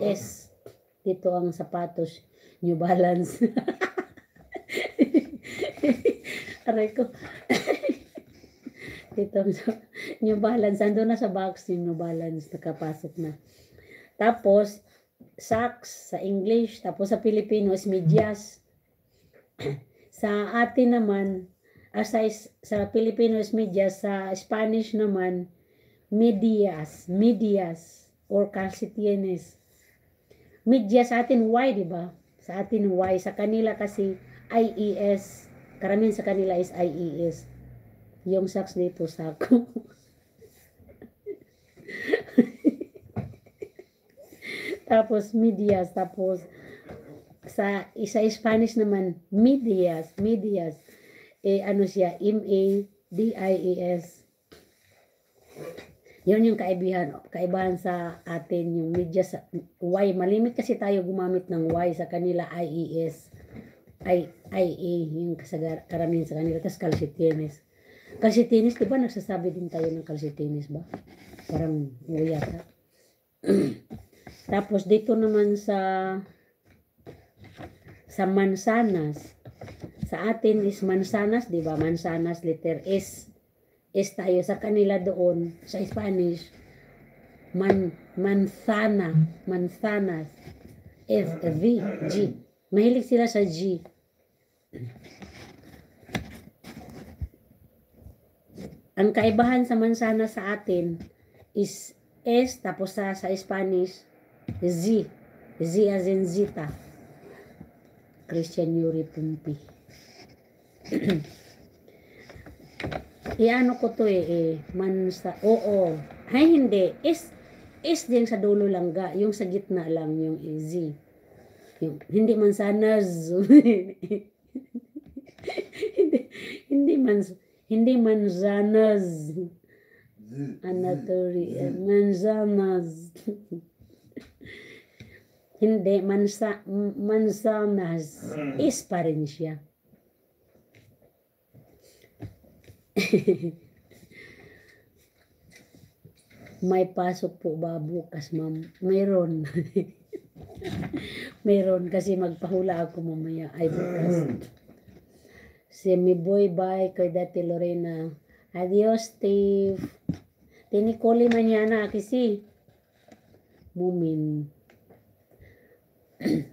S. Dito ang sapatos, New Balance. Aray ko. Dito ang New Balance. Ando na sa box yung New Balance. Nakapasok na. Tapos, socks sa English. Tapos sa Filipino is medyas. Sa atin naman, sa Filipino is medyas. Sa Spanish naman, medias or calcetines. Medyas sa atin Y, di ba? Sa atin Y, sa kanila kasi IES. Karamihan sa kanila is IES. Yung socks dito, sako. Tapos medias, tapos sa Spanish naman, medias. Ano siya, MEDIAS. Yun yung kaibahan sa atin, yung medyas Y. Malimit kasi tayo gumamit ng Y, sa kanila IES. IA, yung karamihan sa kanila. Tapos calcetines. Calcetines, diba nagsasabi din tayo ng calcetines ba? Parang uyata. Tapos dito naman sa mansanas. Sa atin is mansanas, di ba? Mansanas, letter S. S tayo. Sa kanila doon, sa Spanish, mansanas. S, V, G. Mahilig sila sa G. Ang kaibahan sa mansanas sa atin is S, tapos sa Spanish, Z. Z as in Zita. Christian Yuri Pumpi. Iano ko to oo. Ay, hindi. S din sa dulo lang ga. Yung sa gitna lang, yung Z. Yung, hindi mansanas. hindi manzanas. Anatory. Manzanas. Hindi, manzanas. Is pa rin siya. May pasok po ba bukas, ma'am? Meron. Meron kasi magpahula ako mamaya. Ay, bukas. Si mi boy bye kay Dati Lorena. Adios, Steve. Tinikoli mañana kasi. Mumin.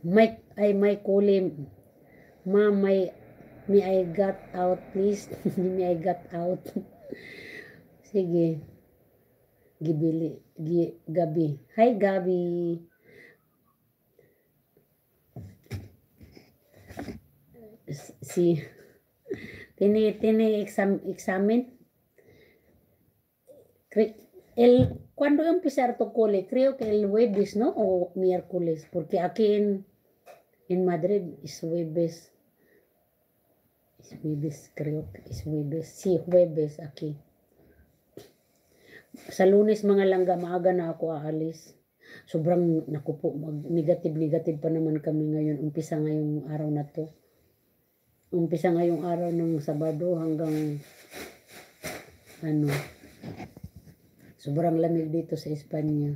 May kuli. Ma'am, may I got out, please. May I got out. Sige. Gabi. Hi, Gabi. Si examen. ¿Cuándo empezar tu cole? Creo que el jueves, ¿no? O miércoles, porque aquí en Madrid es jueves. Es jueves, creo que es jueves. Sí, jueves aquí. Sa Lunes mga langga, maaga na ako aalis. Sobrang, naku po, negative pa naman kami ngayon. Umpisa ngayong araw na to. Umpisa ngayong araw ng Sabado hanggang sobrang lamig dito sa Espanya.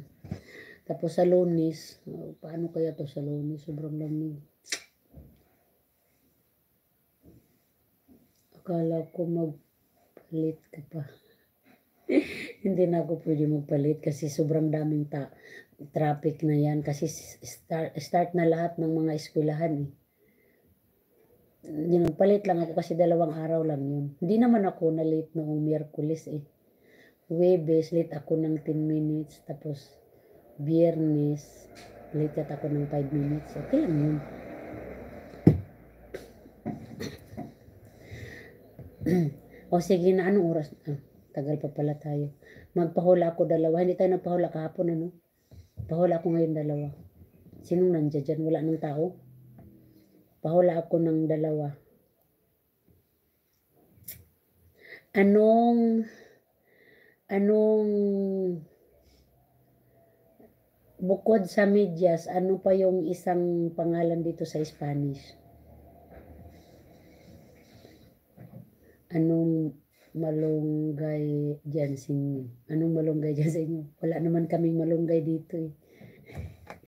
Tapos sa Lunes, paano kaya to sa Lunes? Sobrang lamig. Akala ko magpalit ka pa. Hindi na ako pwede magpalit kasi sobrang daming traffic na yan. Kasi start na lahat ng mga eskwelahan eh. Nagpalit lang ako kasi 2 araw lang yun. Hindi naman ako na late noong Miyerkules eh. Huwebes, late ako ng 10 minutes. Tapos, Biyernes, late ako ng 5 minutes. Okay lang yun. O sige na, anong oras? Tagal pa pala tayo. Magpahula ako 2. Hindi tayo nagpahula kahapon, ano? Pahula ako ngayon 2. Sinong nandiyan dyan? Wala nang tao? Pahula ako ng 2. Anong bukod sa medyas, ano pa yung isang pangalan dito sa Spanish? Anong malunggay dyan sa inyo? Anong malunggay dyan sa inyo? Wala naman kaming malunggay dito eh.